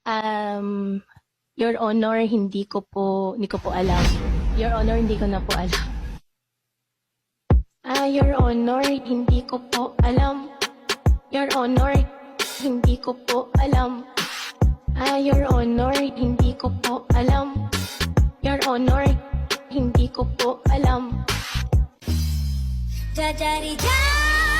Um, Your Honor, hindi ko po alam. Your Honor, hindi ko na po alam. Your Honor, hindi ko po alam. Your Honor, hindi ko po alam. Your Honor, hindi ko po alam. Your Honor, hindi ko po alam. Jajari jari